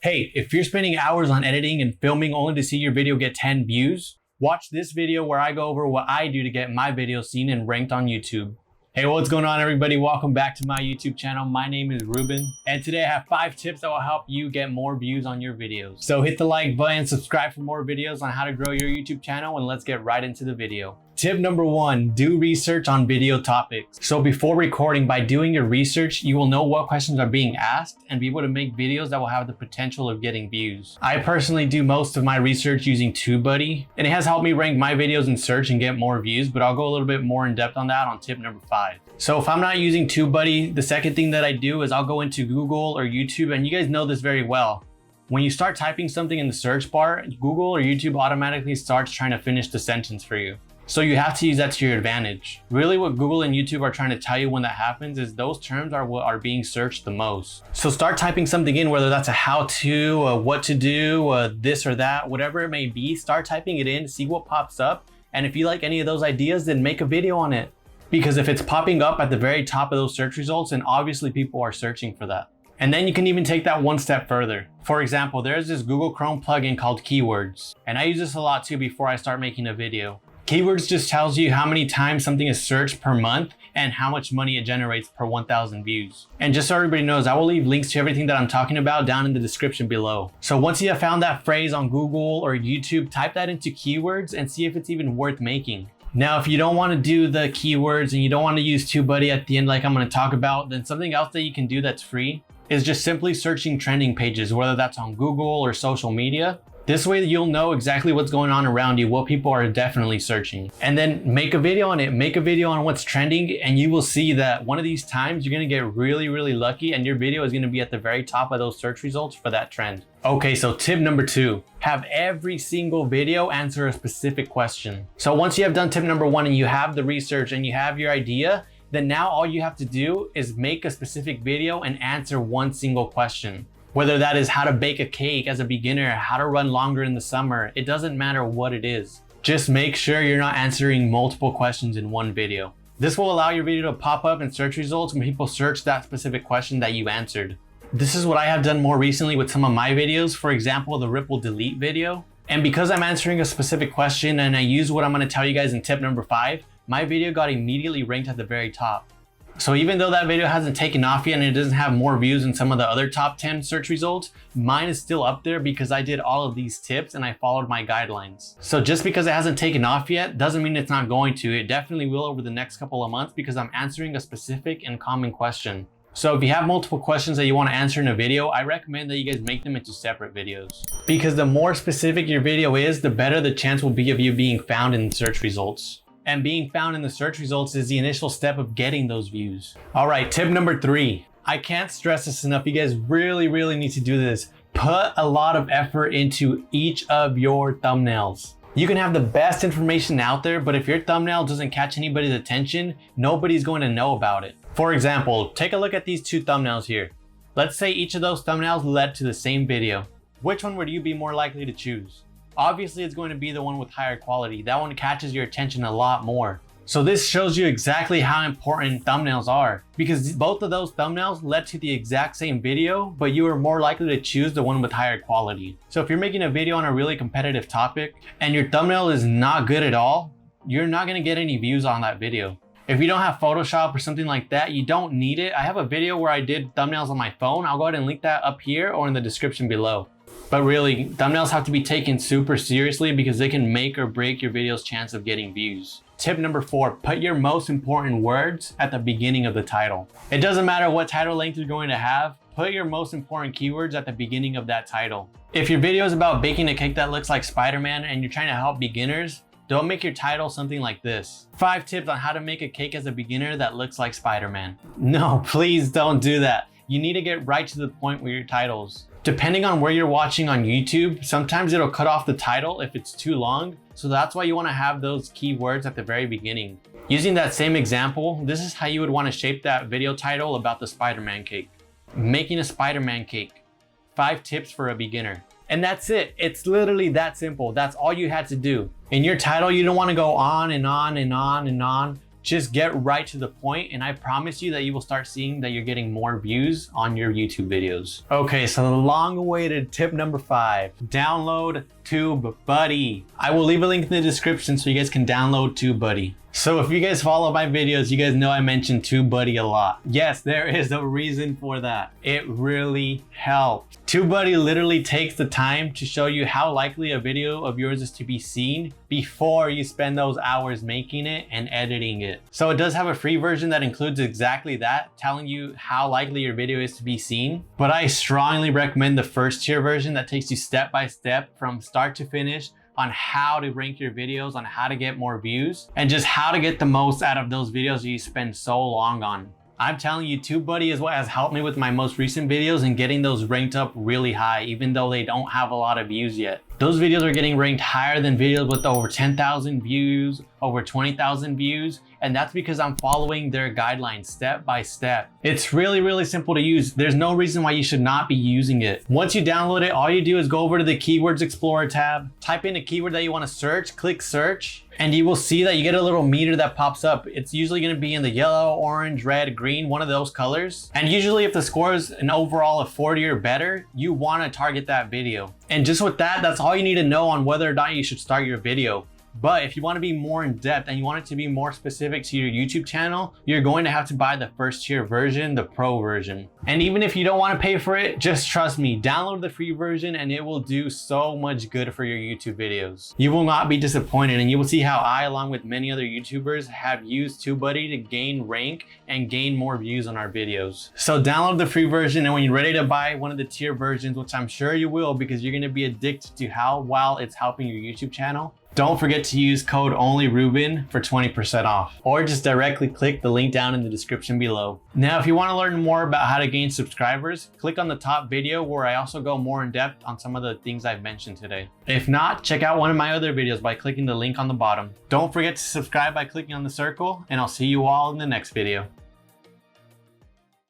Hey, if you're spending hours on editing and filming only to see your video get 10 views, watch this video where I go over what I do to get my video seen and ranked on YouTube. Hey, what's going on everybody? Welcome back to my YouTube channel. My name is Ruben, and today I have 5 tips that will help you get more views on your videos. So hit the like button, subscribe for more videos on how to grow your YouTube channel, and let's get right into the video. Tip number 1, do research on video topics. So before recording, by doing your research, you will know what questions are being asked and be able to make videos that will have the potential of getting views. I personally do most of my research using TubeBuddy, and it has helped me rank my videos in search and get more views, but I'll go a little bit more in depth on that on tip number 5. So if I'm not using TubeBuddy, the second thing that I do is I'll go into Google or YouTube, and you guys know this very well. When you start typing something in the search bar, Google or YouTube automatically starts trying to finish the sentence for you. So you have to use that to your advantage. Really what Google and YouTube are trying to tell you when that happens is those terms are what are being searched the most. So start typing something in, whether that's a how-to, what to do, this or that, whatever it may be, start typing it in, see what pops up. And if you like any of those ideas, then make a video on it. Because if it's popping up at the very top of those search results, then obviously people are searching for that. And then you can even take that one step further. For example, there's this Google Chrome plugin called Keywords. And I use this a lot too before I start making a video. Keywords just tells you how many times something is searched per month and how much money it generates per 1,000 views. And just so everybody knows, I will leave links to everything that I'm talking about down in the description below. So once you have found that phrase on Google or YouTube, type that into Keywords and see if it's even worth making. Now, if you don't want to do the keywords and you don't want to use TubeBuddy at the end like I'm going to talk about, then something else that you can do that's free is just simply searching trending pages, whether that's on Google or social media. This way you'll know exactly what's going on around you, what people are definitely searching. And then make a video on it, make a video on what's trending, and you will see that one of these times you're gonna get really, really lucky and your video is gonna be at the very top of those search results for that trend. Okay, so tip number 2, have every single video answer a specific question. So once you have done tip number 1 and you have the research and you have your idea, then now all you have to do is make a specific video and answer one single question. Whether that is how to bake a cake as a beginner, how to run longer in the summer, it doesn't matter what it is. Just make sure you're not answering multiple questions in one video. This will allow your video to pop up in search results when people search that specific question that you answered. This is what I have done more recently with some of my videos, for example, the Ripple Delete video. And because I'm answering a specific question and I use what I'm gonna tell you guys in tip number 5, my video got immediately ranked at the very top. So even though that video hasn't taken off yet and it doesn't have more views than some of the other top 10 search results, mine is still up there because I did all of these tips and I followed my guidelines. So just because it hasn't taken off yet doesn't mean it's not going to. It definitely will over the next couple of months because I'm answering a specific and common question. So if you have multiple questions that you want to answer in a video, I recommend that you guys make them into separate videos. Because the more specific your video is, the better the chance will be of you being found in search results. And being found in the search results is the initial step of getting those views. All right, tip number 3. I can't stress this enough. You guys really, really need to do this. Put a lot of effort into each of your thumbnails. You can have the best information out there, but if your thumbnail doesn't catch anybody's attention, nobody's going to know about it. For example, take a look at these 2 thumbnails here. Let's say each of those thumbnails led to the same video. Which one would you be more likely to choose? Obviously, it's going to be the one with higher quality. That one catches your attention a lot more. So this shows you exactly how important thumbnails are, because both of those thumbnails led to the exact same video, but you are more likely to choose the one with higher quality. So if you're making a video on a really competitive topic and your thumbnail is not good at all, you're not going to get any views on that video. If you don't have Photoshop or something like that, you don't need it. I have a video where I did thumbnails on my phone. I'll go ahead and link that up here or in the description below. But really, thumbnails have to be taken super seriously because they can make or break your video's chance of getting views. Tip number 4, put your most important words at the beginning of the title. It doesn't matter what title length you're going to have, put your most important keywords at the beginning of that title. If your video is about baking a cake that looks like Spider-Man and you're trying to help beginners, don't make your title something like this: 5 tips on how to make a cake as a beginner that looks like Spider-Man. No, please don't do that. You need to get right to the point with your titles. Depending on where you're watching on YouTube, sometimes it'll cut off the title if it's too long. So that's why you want to have those keywords at the very beginning. Using that same example, this is how you would want to shape that video title about the Spider-Man cake. Making a Spider-Man cake. 5 tips for a beginner. And that's it. It's literally that simple. That's all you had to do. In your title, you don't want to go on and on and on and on. Just get right to the point, and I promise you that you will start seeing that you're getting more views on your YouTube videos. Okay, so the long-awaited tip number 5, download TubeBuddy. I will leave a link in the description so you guys can download TubeBuddy. So if you guys follow my videos, you guys know I mentioned TubeBuddy a lot. Yes, there is a reason for that. It really helps. TubeBuddy literally takes the time to show you how likely a video of yours is to be seen before you spend those hours making it and editing it. So it does have a free version that includes exactly that, telling you how likely your video is to be seen. But I strongly recommend the first tier version that takes you step by step from start to finish on how to rank your videos, on how to get more views, and just how to get the most out of those videos you spend so long on. I'm telling you, TubeBuddy is what has helped me with my most recent videos and getting those ranked up really high, even though they don't have a lot of views yet. Those videos are getting ranked higher than videos with over 10,000 views, over 20,000 views, and that's because I'm following their guidelines step by step. It's really simple to use. There's no reason why you should not be using it. Once you download it, all you do is go over to the Keywords Explorer tab, type in a keyword that you want to search, click search, and you will see that you get a little meter that pops up. It's usually going to be in the yellow, orange, red, green, one of those colors. And usually if the score is an overall of 40 or better, you want to target that video. And just with that, that's all you need to know on whether or not you should start your video. But if you want to be more in depth and you want it to be more specific to your YouTube channel, you're going to have to buy the first tier version, the pro version. And even if you don't want to pay for it, just trust me, download the free version and it will do so much good for your YouTube videos. You will not be disappointed, and you will see how I, along with many other YouTubers, have used TubeBuddy to gain rank and gain more views on our videos. So download the free version, and when you're ready to buy one of the tier versions, which I'm sure you will because you're going to be addicted to how well it's helping your YouTube channel, don't forget to use code ONLYRUBEN for 20% off, or just directly click the link down in the description below. Now, if you want to learn more about how to gain subscribers, click on the top video where I also go more in depth on some of the things I've mentioned today. If not, check out one of my other videos by clicking the link on the bottom. Don't forget to subscribe by clicking on the circle, and I'll see you all in the next video.